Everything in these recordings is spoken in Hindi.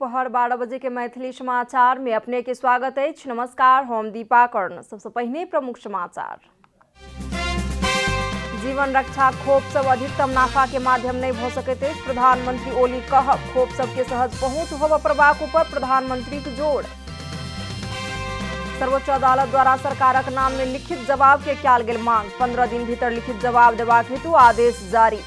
दोपहर 12 बजे के मैथिली समाचार में अपने के स्वागत है। नमस्कार, हम दीपा कर्ण। सबसे पहले प्रमुख समाचार। जीवन रक्षा खोप सब अधिकतम नाफा के माध्यम नहीं भ सकैत अछि। प्रधानमंत्री ओली कहब, खोप सबके सहज पहुंच होबय प्रभाव पर प्रधानमंत्री के जोड़। सर्वोच्च अदालत द्वारा सरकारक नाम में लिखित जवाब के कयल गेल मांग। 15 दिन भीतर लिखित जवाब देबाक हेतु आदेश जारी।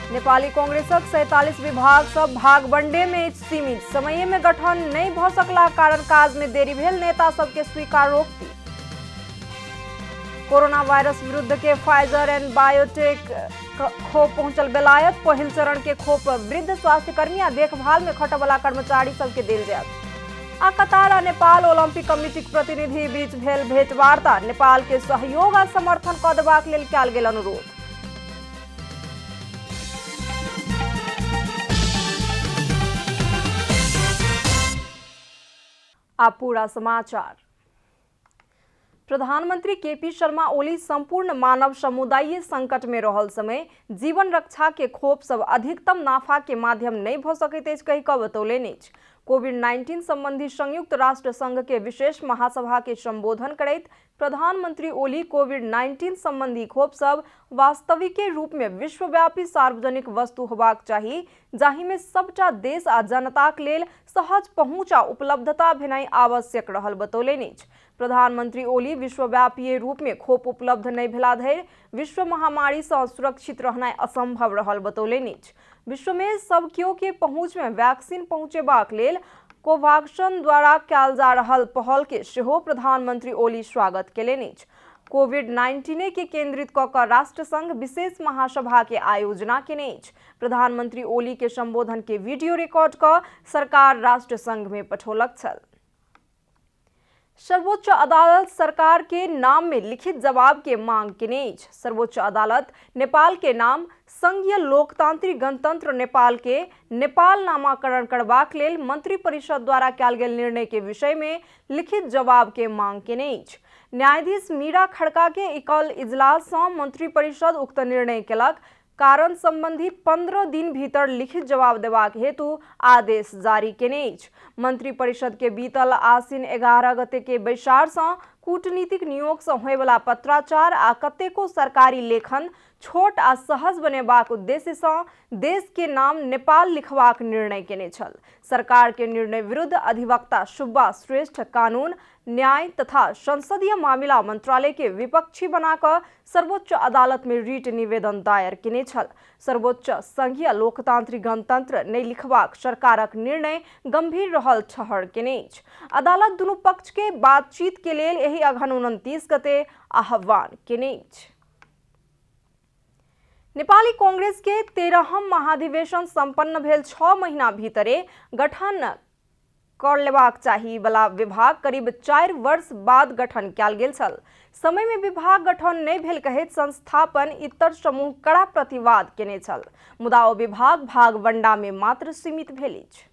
नेपाली कांग्रेसक 47 विभाग सब भागवंडे में सीमित। समय में गठन नहीं भ सकला कारण काज में देरी भेल, नेता सबके स्वीकारोक्ति। कोरोना वायरस विरुद्ध के फाइजर एंड बायोटेक खोप पहुंचल बेलायत। पहिल चरण के खोप वृद्ध स्वास्थ्यकर्मी आ देखभाल में खटय वाला कर्मचारी सबके देल जायत। आ कतार आ नेपाल ओलंपिक कमिटीक प्रतिनिधि बीच भेल भेंटवार्ता। नेपाल के सहयोग आ समर्थन क देबाक लेल कयल गेल अनुरोध। आप पूरा समाचार। प्रधानमंत्री केपी शर्मा ओली संपूर्ण मानव समुदाय संकट में रहल समय जीवन रक्षा के खोप सब अधिकतम नाफा के माध्यम नहीं भ सकैत अछि कहि कऽ बतौलनि अछि। कोविड-19 संबंधी संयुक्त राष्ट्र संघ के विशेष महासभा के संबोधन करैत प्रधानमंत्री ओली कोविड-19 संबंधी खोप सब वास्तविक रूप में विश्वव्यापी सार्वजनिक वस्तु होबाक चाही, जाहि में सबटा देश आ जनताक लेल सहज पहुंच आ उपलब्धता भेनाइ आवश्यक रहल बतौलनि अछि। प्रधानमंत्री ओली विश्वव्यापी रूप में खोप उपलब्ध नहीं भेला धरि विश्व महामारी से सुरक्षित रहनाइ असंभव रहल बतौलनि अछि। विश्व में सब केओ के पहुंच में वैक्सीन पहुंचेबाक लेल कोवाक्सिन द्वारा कयल जा रहल पहल के सेहो प्रधानमंत्री ओली स्वागत केलनि अछि। कोविड-19 के केंद्रित क कऽ राष्ट्र संघ विशेष महासभा के आयोजना केने अछि। प्रधानमंत्री ओली के संबोधन के वीडियो रिकॉर्ड कऽ सरकार राष्ट्र संघ में पठौलक छल। सर्वोच्च अदालत सरकार के नाम में लिखित जवाब के मांग केने अछि। सर्वोच्च अदालत नेपाल के नाम संघीय लोकतांत्रिक गणतंत्र नेपाल के नेपाल नामाकरण करबाक लेल मंत्री परिषद द्वारा कयल गेल निर्णय के विषय में लिखित जवाब के मांग केने अछि। न्यायाधीश मीरा खड़का के एकल इजलास से मंत्री परिषद उक्त निर्णय केलक। कारण संबंधी 15 दिन भीतर लिखित जवाब देबाक हेतु आदेश जारी केने अछि। मंत्री परिषद के बीतल आश्विन 11 गते के बैसार से कूटनीतिक नियोग से होय वाला पत्राचार आ कतेको सरकारी लेखन छोट आ सहज बनेबाक उद्देश्य से देश के नाम नेपाल लिखबाक निर्णय केने छल। सरकार के निर्णय विरुद्ध अधिवक्ता सुब्बा श्रेष्ठ कानून, न्याय तथा संसदीय मामिला मंत्रालय के विपक्षी बनाकर सर्वोच्च अदालत में रीट निवेदन दायर केने छल। सर्वोच्च संघीय लोकतांत्रिक गणतंत्र नहीं लिखबाक सरकारक निर्णय गंभीर रहल ठहर केने अछि। अदालत दुनू पक्ष के बातचीत के लेल एहि अगहन 29 गते आह्वान केने अछि। नेपाली कांग्रेस के 13हम महाधिवेशन संपन्न भेल 6 महीना भीतरे गठन कर लेबाक चाही वाला विभाग करीब 4 वर्ष बाद गठन कयल गेल छल। समय में विभाग गठन नहीं भेल कहैत संस्थापन इतर समूह कड़ा प्रतिवाद केने छल। मुदा ओ विभाग भागवंडा में मात्र सीमित भेल अछि।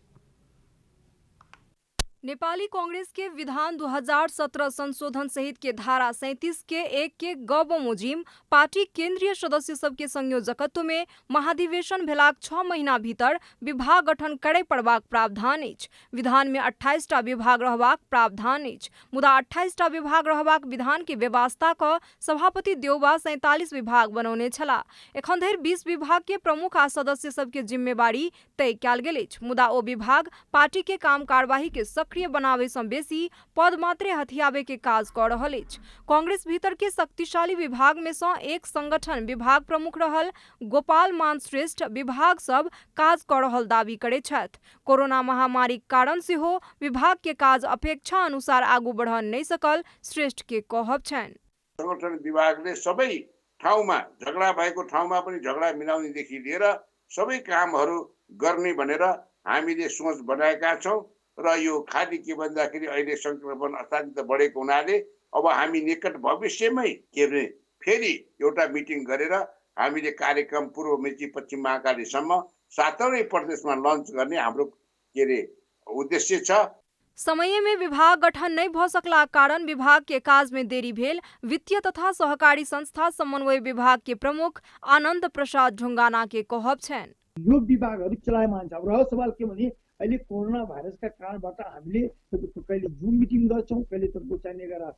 नेपाली कांग्रेस के विधान 2017 संशोधन सहित के धारा 37 के 1 के ग बमोजिम पार्टी केंद्रीय सदस्य सबके संयोजकत्व में महाधिवेशन भेलाक 6 महीना भीतर विभाग गठन करय पड़बाक प्रावधान अछि। विधान में 28 टा विभाग रहबाक प्रावधान अछि। मुदा 28 टा विभाग रहबाक विधान के व्यवस्था क सभापति देउबा 47 विभाग बनौने छला। एखन धरि 20 विभाग के प्रमुख आ सदस्य सबके जिम्मेवारी तय कयल गेल अछि। मुदा ओ विभाग पार्टी के काम कार्यवाही के सक्रिय बनावे से बेसी पद मात्रे हथियावे के काज कर रहल अछि। कांग्रेस भीतर के शक्तिशाली विभाग में से एक संगठन विभाग प्रमुख रहल गोपाल मान श्रेष्ठ विभाग सब काज कर रहल दावी करे छथि। कोरोना महामारी कारण से हो विभाग के काज अपेक्षा अनुसार आगू बढ़ नहीं सकल श्रेष्ठ के कहब छन्। संगठन विभागले सबै ठाउँमा झगडा भएको ठाउँमा पनि झगडा मिलाउनेदेखि लिएर सबै कामहरू गर्ने भनेर हामीले सोच बनाएका छौं। र यो खाली के भन्दाखेरि अहिले संक्रमण अत्यन्त बढेको हुनाले अब हामी निकट भविष्यमै फेरि एउटा मिटिङ गरेर हामीले कार्यक्रम पूर्व मेची पश्चिम महाकालीसम्म 7वटै प्रदेशमा लन्च गर्ने हाम्रो उद्देश्य छ। समय में विभाग गठन नहीं भ सकला कारण विभाग के काज में देरी भेल। वित्तीय तथा सहकारी संस्था समन्वय विभाग के प्रमुख आनंद प्रसाद ढुंगाना के कहब छन्। यो विभागहरू चलायमान छ। र सवाल के भने अहिले कोरोना भाइरसका कारणबाट हामीले कहिले जुम मिटिङ गर्छौँ, कहिले तपाईँको चाहिने गरेर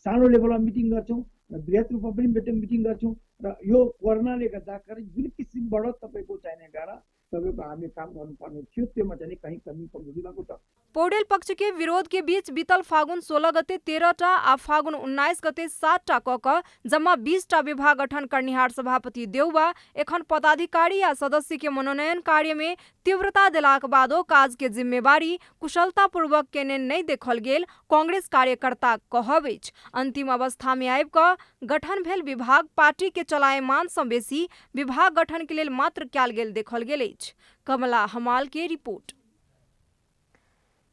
सानो लेभलमा मिटिङ गर्छौँ, बृहत रूपमा पनि मिटिङ गर्छौँ। र यो कोरोनाले गर्दाखेरि जुन किसिमबाट तपाईँको चाहिने गरेर तपाईँको हामीले काम गर्नुपर्ने थियो त्योमा चाहिँ कहीँ कमी कमजोरी भएको छ। पौडेल पक्ष के विरोध के बीच बीतल फागुन 16 गते 13टा आ फागुन 19 गते 7टा कक जम्मा 20टा विभाग गठन करनिहार सभापति देउबा एखन पदाधिकारी या सदस्य के मनोनयन कार्य में तीव्रता दिलाक बादो काज के जिम्मेवारी कुशलता पूर्वक केने नहीं देखल गेल कांग्रेस कार्यकर्ता कहबैछ। अंतिम अवस्था में आबि क गठन भेल विभाग पार्टी के चलायमान सँ बेसी विभाग गठन के लेल मात्र कयल गेल देखल गेल अछि। कमला हमाल के रिपोर्ट।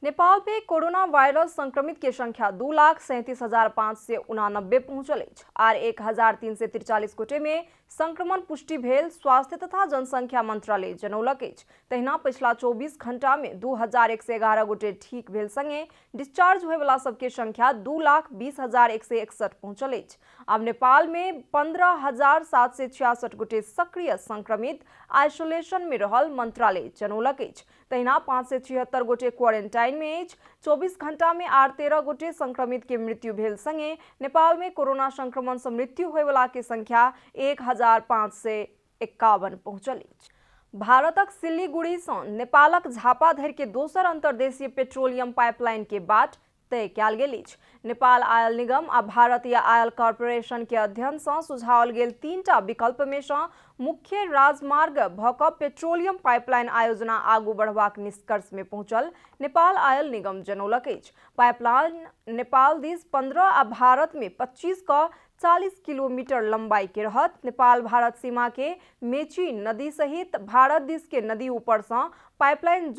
नेपाल में कोरोना वायरस संक्रमित की संख्या 2,37,589 पहुंचल अछि आर 1,343 गोटे में संक्रमण पुष्टि भेल स्वास्थ्य तथा जनसंख्या मंत्रालय जनौलक अछि। तहिना पिछला 24 घंटा में 2,111 गोटे ठीक भेल संगे डिस्चार्ज होय वाला सबके संख्या 2,20,161 पहुंचल अछि। अब नेपाल में 15,766 गोटे सक्रिय संक्रमित आइसोलेशन में रहल मंत्रालय जनौलक अछि। तहिना 576 गोटे क्वारेंटाइन में अछि। 24 घंटा में 13 गोटे संक्रमित के मृत्यु भेल संगे नेपाल में कोरोना संक्रमण से मृत्यु होय वाला के संख्या 1,551 पहुंचल अछि। भारतक सिल्लीगुड़ी से नेपालक झापा धरि के दोसर अंतर्देशीय पेट्रोलियम पाइपलाइन के बाट तय कयल गेल अछि। नेपाल आयल निगम आ भारतीय आयल कॉर्पोरेशन के अध्ययन से सुझावल गेल 3टा विकल्प में से मुख्य राजमार्ग भ क पेट्रोलियम पाइपलाइन आयोजना आगू बढ़बाक निष्कर्ष में पहुंचल नेपाल आयल निगम जनौलक अछि। पाइपलाइन नेपाल दिस 15 आ भारत में 25 क 40 किलोमीटर लंबाई के रहत। नेपाल भारत सीमा के मेची नदी सहित भारत दिस के नदी ऊपर से पाइपलाइन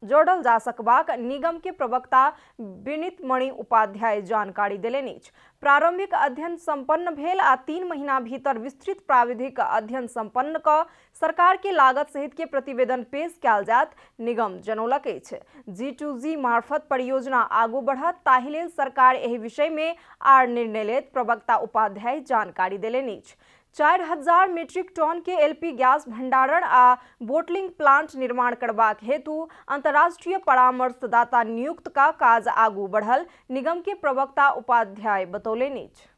जोड़ल जा सकबाक निगम के प्रवक्ता विनीत मणि उपाध्याय जानकारी देलनि अछि। प्रारंभिक अध्ययन संपन्न भेल आ 3 महीना भीतर विस्तृत प्राविधिक अध्ययन संपन्न क सरकार के लागत सहित के प्रतिवेदन पेश कयल जात निगम जनौलक अछि। G2G मार्फत परियोजना आगू बढ़त ताहि लेल सरकार एहि विषय में आर निर्णय लेत प्रवक्ता उपाध्याय जानकारी देलनि अछि। 4,000 मीट्रिक टन के एलपी गैस भंडारण आ बोटलिंग प्लांट निर्माण करबाक हेतु अंतर्राष्ट्रीय परामर्शदाता नियुक्त का काज आगू बढ़ल निगम के प्रवक्ता उपाध्याय बतौलनि अछि।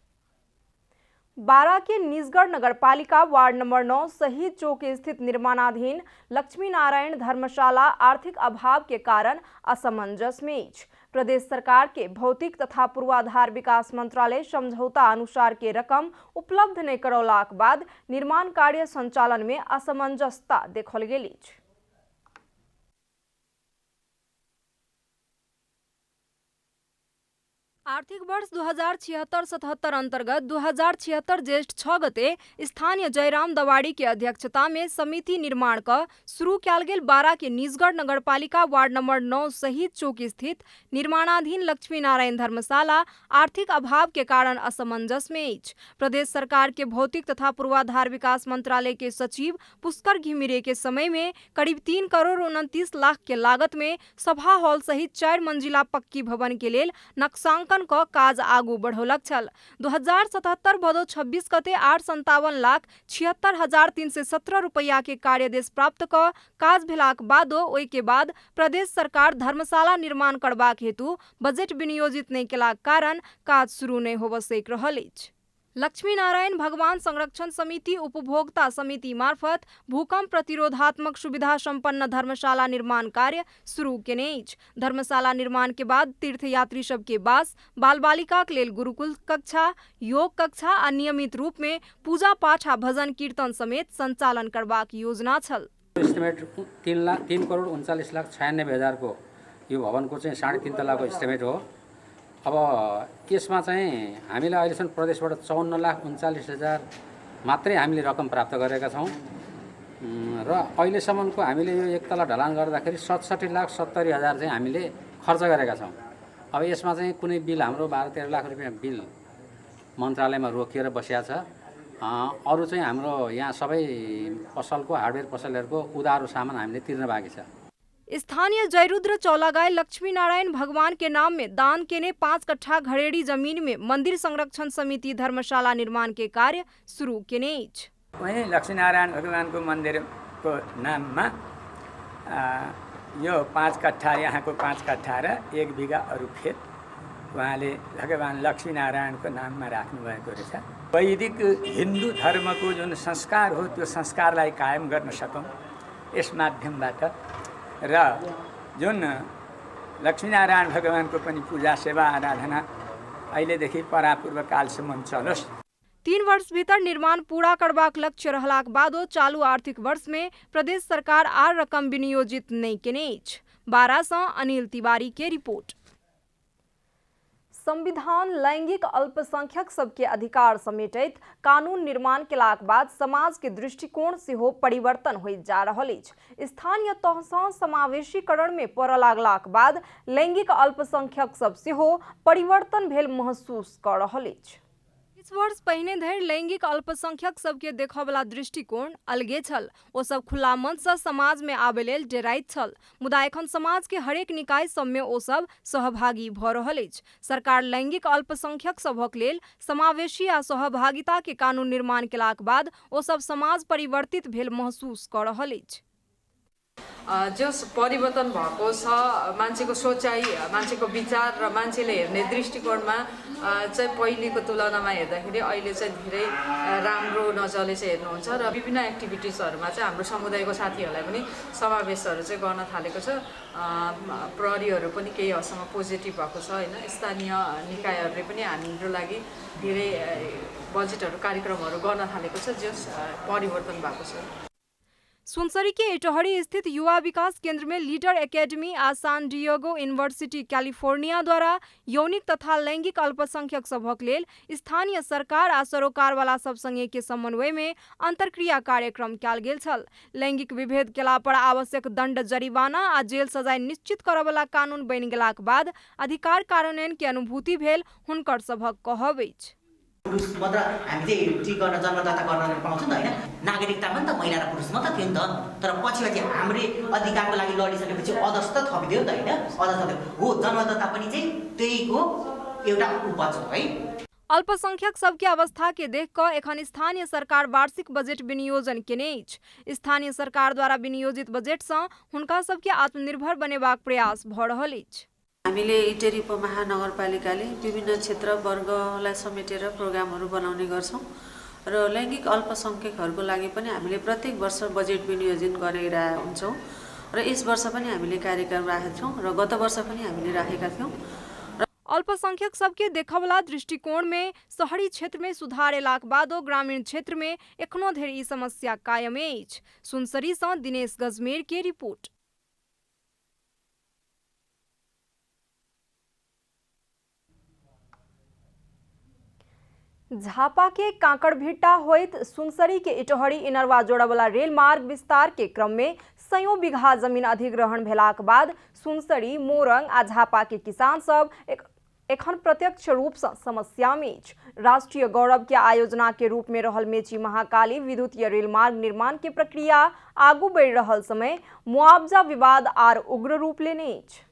बारा के निजगढ़ नगरपालिका वार्ड नंबर 9 शहीद चौक स्थित निर्माणाधीन लक्ष्मी नारायण धर्मशाला आर्थिक अभाव के कारण असमंजस में अछि। प्रदेश सरकार के भौतिक तथा पूर्वाधार विकास मंत्रालय समझौता अनुसार के रकम उपलब्ध नहीं करौलाक बाद निर्माण कार्य संचालन में असमंजसता देखल गेल अछि। आर्थिक वर्ष 2076-77 अंतर्गत 2076 ज्येष्ठ 6 गते स्थानीय जयराम दवाड़ी के अध्यक्षता में समिति निर्माण का शुरू कयल गेल बारा के निजगढ़ नगरपालिका वार्ड नंबर 9 शहीद चौक स्थित निर्माणाधीन लक्ष्मी नारायण धर्मशाला आर्थिक अभाव के कारण असमंजस में अछि। प्रदेश सरकार के भौतिक तथा पूर्वाधार विकास मंत्रालय के सचिव पुष्कर घिमिरे के समय में करीब 3 करोड़ 29 लाख के लागत में सभा हॉल सहित 4 मंजिला पक्की भवन के लेल नक्शांकन का काज आगू बढ़ौलक छल। 2077 भदौ 26 गते 8,57,76,317 रुपया के कार्यदेश प्राप्त क काज भेलाक बादो ओहि के बाद प्रदेश सरकार धर्मशाला निर्माण करबाक हेतु बजट विनियोजित नहीं केलाक कारण काज शुरू नहीं होबय सक रहल अछि। लक्ष्मी नारायण भगवान संरक्षण समिति उपभोक्ता समिति मार्फत भूकंप प्रतिरोधात्मक सुविधा संपन्न धर्मशाला निर्माण कार्य शुरू केने अछि। धर्मशाला निर्माण के बाद तीर्थयात्री सब के वास बाल बालिका के लेल गुरुकुल कक्षा, योग कक्षा आ नियमित रूप में पूजा पाठ आ भजन कीर्तन समेत संचालन करबाक योजना छल। एस्टिमेट 3,39,96,96,96,000 को यो भवनको चाहिँ 3.5 तलाको एस्टिमेट हो। अब यसमा चाहिँ हामीले अहिलेसम्म प्रदेशबाट 54,39,000 मात्रै हामीले रकम प्राप्त गरेका छौँ र अहिलेसम्मको हामीले यो एक तला ढलान गर्दाखेरि 67,70,000 चाहिँ हामीले खर्च गरेका छौँ। अब यसमा चाहिँ कुनै बिल हाम्रो 12-13 लाख रुपैयाँ बिल मन्त्रालयमा रोकिएर बसिया छ। अरू चाहिँ हाम्रो यहाँ सबै पसलको हार्डवेयर पसलहरूको उधारो सामान हामीले तिर्न बाँकी छ। स्थानीय जयरुद्र चौलागाई लक्ष्मी नारायण भगवान के नाम में दान केने 5 कट्ठा घरेड़ी जमीन में मंदिर संरक्षण समिति धर्मशाला निर्माण के कार्य शुरू केने अछि। वहीँ लक्ष्मीनारायण भगवानको मन्दिरको नाममा यो 5 कट्ठा यहाँको 5 कट्ठा र 1 बिघा अरू खेत उहाँले भगवान लक्ष्मीनारायणको नाममा राख्नुभएको रहेछ। वैदिक हिन्दू धर्मको जुन संस्कार हो त्यो संस्कारलाई कायम गर्न सकौँ यस माध्यमबाट र जुन लक्ष्मीनारायण भगवानको पनि पूजा सेवा आराधना अहिलेदेखि परापूर्व कालसम्म चलोस्। 3 वर्ष भीतर निर्माण पूरा करबाक लक्ष्य रहलाक बादो चालू आर्थिक वर्ष में प्रदेश सरकार आर रकम विनियोजित नहीं केने अछि। 12 से अनिल तिवारी के रिपोर्ट। संविधान लैंगिक अल्पसंख्यक सबके अधिकार समेटैत कानून निर्माण केलाक बाद समाज के दृष्टिकोण से हो परिवर्तन हो जा रहल अछि। स्थानीय तह सँ समावेशीकरण में पड़ लागलाक बाद लैंगिक अल्पसंख्यक सब से हो परिवर्तन भेल महसूस कर रहल अछि। इस वर्ष पहिने धरि लैंगिक अल्पसंख्यक सबके देखबला दृष्टिकोण अलगे छल। ओ सब खुला मंच से समाज में आबे लेल डेराइत छल, मुदा एखन समाज के हरेक निकाय सब में ओ सब सहभागी भ रहल अछि। सरकार लैंगिक अल्पसंख्यक सभक लेल समावेशी आ सहभागिता के कानून निर्माण केलाक बाद ओ सब समाज परिवर्तित भेल महसूस कर रहल अछि। जो परिवर्तन भएको छ मान्छेको सोचाइ, मान्छेको विचार र मान्छेले हेर्ने दृष्टिकोणमा चाहिँ पहिलेको तुलनामा हेर्दाखेरि अहिले चाहिँ धेरै राम्रो नजरले चाहिँ हेर्नुहुन्छ र विभिन्न एक्टिभिटिजहरूमा चाहिँ हाम्रो समुदायको साथीहरूलाई पनि समावेशहरू चाहिँ गर्न थालेको छ। प्रहरीहरू पनि केही हदसम्म पोजिटिभ भएको छ हैन। स्थानीय निकायहरूले पनि हाम्रो लागि धेरै बजेटहरू कार्यक्रमहरू गर्न थालेको छ जो परिवर्तन भएको छ। सुनसरी के इटहरी स्थित युवा विकास केंद्र में लीडर एकेडमी आ सान डिएगो यूनिवर्सिटी कैलिफोर्निया द्वारा यौनिक तथा लैंगिक अल्पसंख्यक सभक लेल स्थानीय सरकार आ सरोकार वाला सब संगे के समन्वय में अंतरक्रिया कार्यक्रम कयल गेल छल। लैंगिक विभेद केला पर आवश्यक दंड, जरिवाना आ जेल सजाय निश्चित करबला कानून बनि गेलाक बाद अधिकार कार्यान्वयन के अनुभूति भेल हुनकर सभक कहब अछि। पुरुष मात्र हामी चाहिँ ठीक गर्न जन्मदाता गर्न पाउँछौँ नि त हैन। नागरिकता पनि त महिला र पुरुष मात्र थियो नि त। तर पछि हामीले अधिकारको लागि लडिसकेपछि अदर्श त थपिदियो नि त हैन। अदर्श हो जन्मदाता पनि चाहिँ त्यहीको एउटा उपज हो है। अल्पसंख्यक सबके अवस्था के देखकर एखन स्थानीय सरकार वार्षिक बजेट विनियोजन केने अछि। स्थानीय सरकार द्वारा विनियोजित बजेट सँ हुनका सबके आत्मनिर्भर बनेबाक प्रयास भ रहल अछि। हामीले इटेरी उपमहानगरपालिकाले विभिन्न क्षेत्र वर्गलाई समेटेर प्रोग्रामहरू बनाउने गर्छौं र लैंगिक अल्पसंख्यकहरूको लागि पनि हामीले प्रत्येक वर्ष बजेट विनियोजन गरेर हुन्छौं र यस वर्ष पनि हामीले कार्यक्रम राखेका छौं र गत वर्ष पनि हामीले राखेका थियौं। अल्पसंख्यक सबके देखबला दृष्टिकोण में शहरी क्षेत्र में सुधार एलाक बादो ग्रामीण क्षेत्र में एखनो धरि ई समस्या कायम अछि। सुनसरी सँ दिनेश गजमेर के रिपोर्ट। झापा के कांकड़भिट्टा होइत सुनसरी के इटहरी इनरवा जोड़ावला रेल मार्ग विस्तार के क्रम में सयों बीघा जमीन अधिग्रहण भेलाक बाद सुनसरी, मोरंग आ झापा के किसान सब एखन प्रत्यक्ष रूप से समस्या में अछि। राष्ट्रीय गौरव के आयोजना के रूप में रहल मेची महाकाली विद्युतीय रेल मार्ग निर्माण के प्रक्रिया आगू बढ़ि रहल समय मुआवजा विवाद आर उग्र रूप लेने अछि।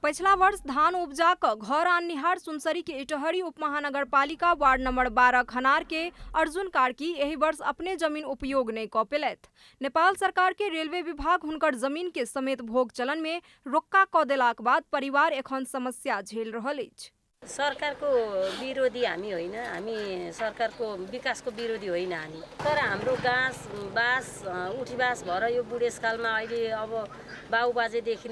पिछला वर्ष धान उपजा क घर आननिहार सुनसरी के इटहरी उपमहानगरपालिका वार्ड नंबर 12 खनार के अर्जुन कार्की एहि वर्ष अपने जमीन उपयोग नहीं क पेलथि। नेपाल सरकार के रेलवे विभाग हुनकर जमीन के समेत भोग चलन में रोक्का क देलाक बाद परिवार एखन समस्या झेल रहल अछि। सरकारको विरोधी हामी होइन, हामी सरकारको विकासको विरोधी होइन हामी। तर हाम्रो बास उठीबास भएर यो बुढेसकालमा अहिले अब बाउबाजेदेखि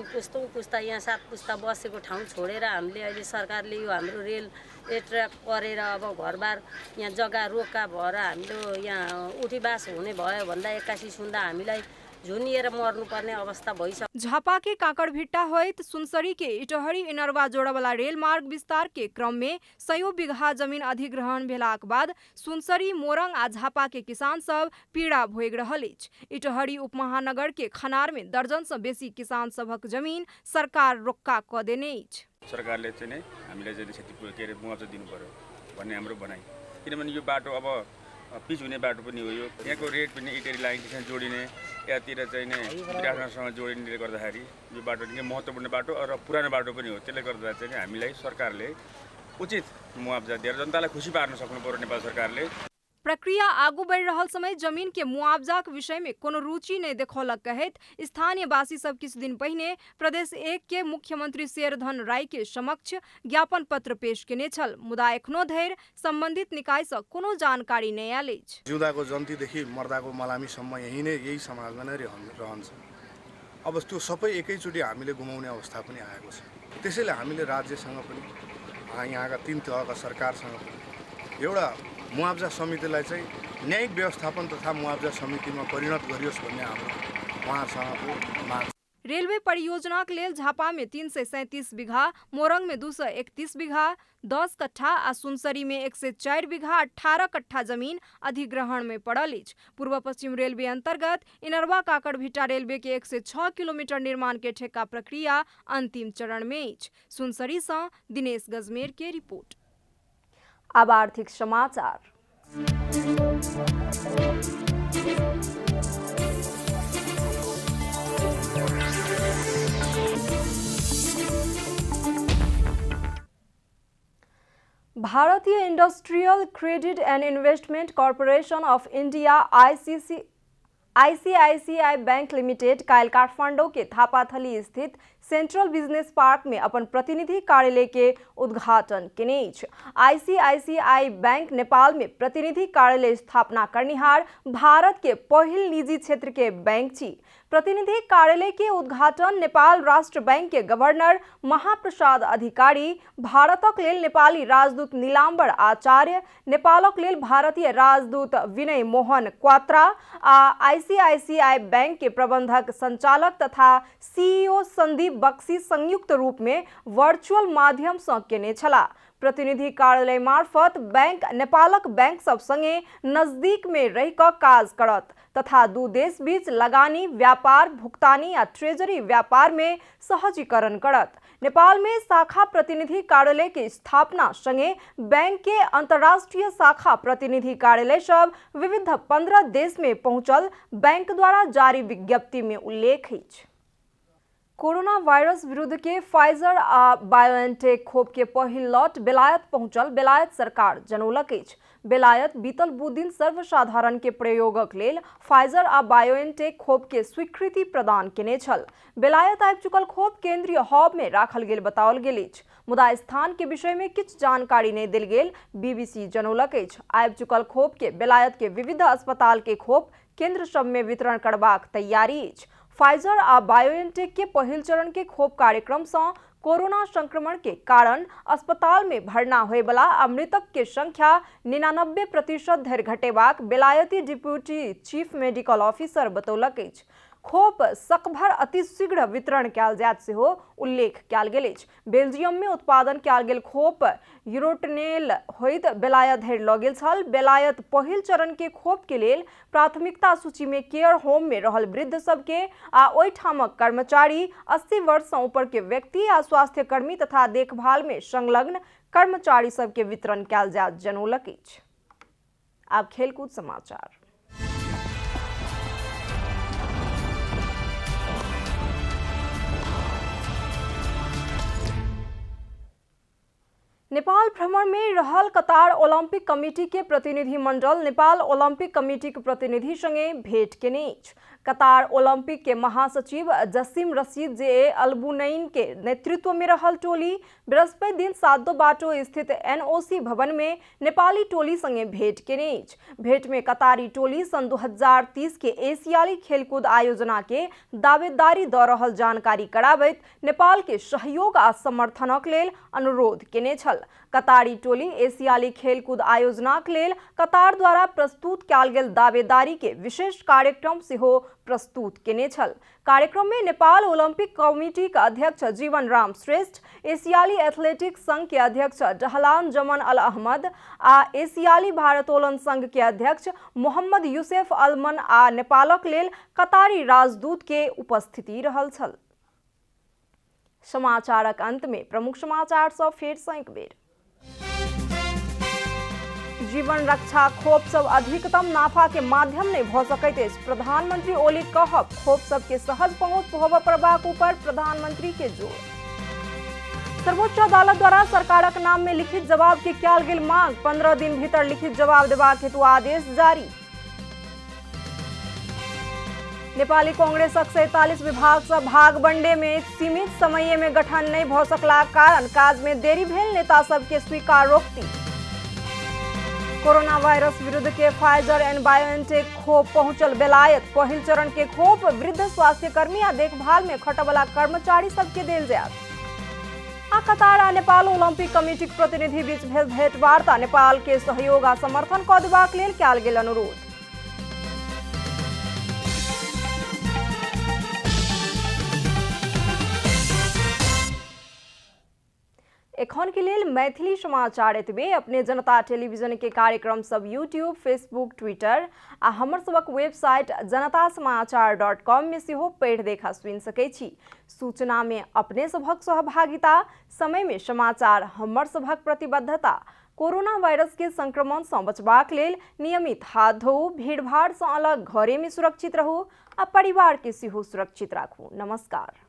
पुस्ता यहाँ 7 पुस्ता बसेको ठाउँ छोडेर हामीले अहिले सरकारले यो हाम्रो रेल एट्र्याक गरेर अब घरबार यहाँ जग्गा रोक्का भएर हाम्रो यहाँ उठीबास हुने भयो भन्दा 81 सुन्दा हामीलाई झुनिएर मर्नुपर्ने अवस्था भइसक्यो। झापा के कांकड़भिट्टा होइत सुनसरी के इटहरी इनरवा जोड़ावला रेल मार्ग विस्तार के क्रम में सयों बीघा जमीन अधिग्रहण भेलाक बाद सुनसरी, मोरंग आ झापा के किसान सब पीड़ा भोग रहल अछि। इटहरी उपमहानगर के खनार में दर्जन से बेसी किसान सबक जमीन सरकार रोक्का क देने अछि। सरकारले चाहिँ नै हामीलाई चाहिँ क्षतिपूर्ति के मुआवजा दिनु पर्यो भन्ने हाम्रो भनाइ। किनभने यो बाटो अब पिच हुने बाटो पनि हो। यो यहाँको रेट पनि इटेरी लाइनसँग जोडिने यतातिर चाहिँ नै विराटनगरसँग जोडिनेले गर्दाखेरि यो बाटो निकै महत्त्वपूर्ण बाटो र पुरानो बाटो पनि हो। त्यसले गर्दा चाहिँ हामीलाई सरकारले उचित मुआवजा दिएर जनतालाई खुसी पार्न सक्नु पर्यो नेपाल सरकारले। प्रक्रिया आगू बढ़ रहल समय जमीन के मुआवजा के विषय में कोनो रुचि नहीं देखौलक कहैत स्थानीय वासी सब किछु दिन पहिने प्रदेश 1 के मुख्यमंत्री शेरधन राय के समक्ष ज्ञापन पत्र पेश केने छल, मुदा एखनो धरि संबंधित निकाय से कोनो जानकारी नहीं आयल अछि। जिउँदाको जन्तीदेखि मर्दाको मलामीसम्म यही समाजमा नै रहन्छ। अब त्यो सबै एकैचोटि हामीले गुमाउने अवस्था पनि आएको छ। त्यसैले हामीले राज्यसँग पनि यहाँका 3 तहका सरकारसँग पनि एउटा मुआवजा समितिलाई चाहिँ न्यायिक व्यवस्थापन तथा मुआवजा समितिमा परिणत गरियोस् भन्ने हाम्रो उहाँसँगको माग। रेलवे परियोजना के लेल झापा में 337 बीघा, मोरंग में 231 बीघा 10 कट्ठा आ सुनसरी में 104 बीघा 18 कट्ठा जमीन अधिग्रहण में पड़ल अछि। पूर्व पश्चिम रेलवे अंतर्गत इनरवा काकड़भिटा रेलवे के 106 किलोमीटर निर्माण के ठेका प्रक्रिया अंतिम चरण में अछि। सुनसरी से दिनेश गजमेर के रिपोर्ट। अब आर्थिक समाचार। भारतीय industrial credit and investment corporation of India ICICI bank limited काल काठमांडू के थापाथली स्थित सेंट्रल बिजनेस पार्क में अपन प्रतिनिधि कार्यालय के उद्घाटन केने अछि। ICICI बैंक नेपाल में प्रतिनिधि कार्यालय स्थापना करनिहार भारत के पहिल निजी क्षेत्र के बैंक छी। प्रतिनिधि कार्यालय के उद्घाटन नेपाल राष्ट्र बैंक के गवर्नर महाप्रसाद अधिकारी, भारतक लेल नेपाली राजदूत नीलाम्बर आचार्य, नेपालक लेल भारतीय राजदूत विनय मोहन क्वात्रा आ ICICI बैंक के प्रबंधक संचालक तथा CEO संदीप बक्सी संयुक्त रूप में वर्चुअल माध्यम से केने छला। प्रतिनिधि कार्यालय मार्फत बैंक नेपालक बैंक सब संगे नजदीक में रह कर काज करत तथा दू देश बीच लगानी, व्यापार, भुगतानी या ट्रेजरी व्यापार में सहजीकरण करत। नेपाल में शाखा प्रतिनिधि कार्यालय की स्थापना संगे बैंक के अंतर्राष्ट्रीय शाखा प्रतिनिधि कार्यालय सब विविध 15 देश में पहुंचल बैंक द्वारा जारी विज्ञप्ति में उल्लेख है। कोरोना वायरस विरुद्ध के फाइजर आ बायोएनटेक खोप के पहिल लॉट बेलायत पहुंचल बेलायत सरकार जनौलक अछि। बेलायत बीतल दू दिन सर्वसाधारण के प्रयोगक लेल फाइजर आ बायोएनटेक खोप के स्वीकृति प्रदान केने छल। बेलायत आबि चुकल खोप केंद्रीय हब में राखल गेल बताओल गेल अछि, मुदा स्थान के विषय में किछु जानकारी नहीं देल गेल BBC जनौलक अछि। आबि चुकल खोप के बेलायत के विविध अस्पताल के खोप केंद्र सब में वितरण करबाक तैयारी अछि। फाइजर आ बायोएनटेक के पहिल चरण के खोप कार्यक्रम से कोरोना संक्रमण के कारण अस्पताल में भर्ना होए वाला आ मृतक के संख्या 99% धरि घटेबाक बेलायती डिप्यूटी चीफ मेडिकल ऑफिसर बतौलक अछि। खोप सकभर अतिशीघ्र वितरण कयल जायत सेहो उल्लेख कयल गेल अछि। बेल्जियम में उत्पादन कयल गेल खोप यूरोटनेल होइत बेलायत धरि लऽ गेल छल। बेलायत पहिल चरण के खोप के लेल प्राथमिकता सूची में केयर होम में रहल वृद्ध सबके आ ओहिठामक कर्मचारी, 80 वर्ष से ऊपर के व्यक्ति आ स्वास्थ्य कर्मी तथा देखभाल में संलग्न कर्मचारी सबके वितरण कयल जायत जनौलक अछि। आब खेलकूद समाचार। नेपाल भ्रमण में रहल कतार ओलंपिक कमिटी के प्रतिनिधि मंडल नेपाल ओलंपिक कमिटी के प्रतिनिधि संगे भेंट केने अछि। कतार ओलंपिक के महासचिव जसीम रशीद जे अल्बुनैन के नेतृत्व में रहल टोली बृहस्पति दिन सादो बाटो स्थित NOC भवन में नेपाली टोली संगे भेंट केने अछि। भेंट में कतारी टोली सन 2030 के एशियाली खेलकूद आयोजना के दावेदारी दऽ रहल जानकारी कराबैत नेपाल के सहयोग आ समर्थनक लेल अनुरोध केने छल। कतारी टोली एशियाली खेलकूद आयोजना के लेल कतार द्वारा प्रस्तुत कयल गेल दावेदारी के विशेष कार्यक्रम सेहो प्रस्तुत केने छल। कार्यक्रम में नेपाल ओलंपिक कमिटी के अध्यक्ष जीवन राम श्रेष्ठ, एशियाली एथलेटिक्स संघ के अध्यक्ष डहलान जमन अल अहमद आ एशियाली भारोत्तोलन संघ के अध्यक्ष मोहम्मद यूसुफ अलमन आ नेपालक लेल कतारी राजदूत के उपस्थिति रहल छल। समाचारक अंत में प्रमुख समाचार सब फेर सँ एक बेर। जीवन रक्षा खोप सब अधिकतम नाफा के माध्यम नहीं भ सकैत अछि, प्रधानमंत्री ओली कहब। खोप सब के सहज पहुंच होबय पड़बाक ऊपर प्रधानमंत्री के जोर। सर्वोच्च अदालत द्वारा सरकारक नाम में लिखित जवाब के कयल गेल मांग 15 दिन भीतर लिखित जवाब देबाक हेतु आदेश जारी। नेपाली कांग्रेसक 47 विभाग सँ भागबंडे में सीमित समय में गठन नहीं भ सकलाक कारण काज में देरी भेल नेता सबके स्वीकारोक्ति। कोरोना वायरस विरुद्ध के फाइजर एंड बायोएनटेक खोप पहुंचल बेलायत। पहिल चरण के खोप वृद्ध स्वास्थ्य कर्मी आ देखभाल में खटबला कर्मचारी सबके देल जायत। आ कतार आ नेपाल ओलंपिक कमिटीक प्रतिनिधि बीच भेल भेंटवार्ता। नेपाल के सहयोग आ समर्थन कऽ देबाक लेल कयल गेल अनुरोध। एखन के लेल मैथिली समाचार एतबे। अपने जनता टेलीविजन के कार्यक्रम सब यूट्यूब, फेसबुक, ट्विटर आ हमर सबक वेबसाइट janatasmachar.com में सेहो पढ़ि देखा सुनि सकै छी। सूचना में अपने सबक सहभागिता, समय में समाचार हमर सबक प्रतिबद्धता। कोरोना वायरस के संक्रमण से बचबाक लेल नियमित हाथ धोऊ, भीड़ भाड़ से अलग घरे में सुरक्षित रहू आ परिवार के सेहो सुरक्षित राखू। नमस्कार।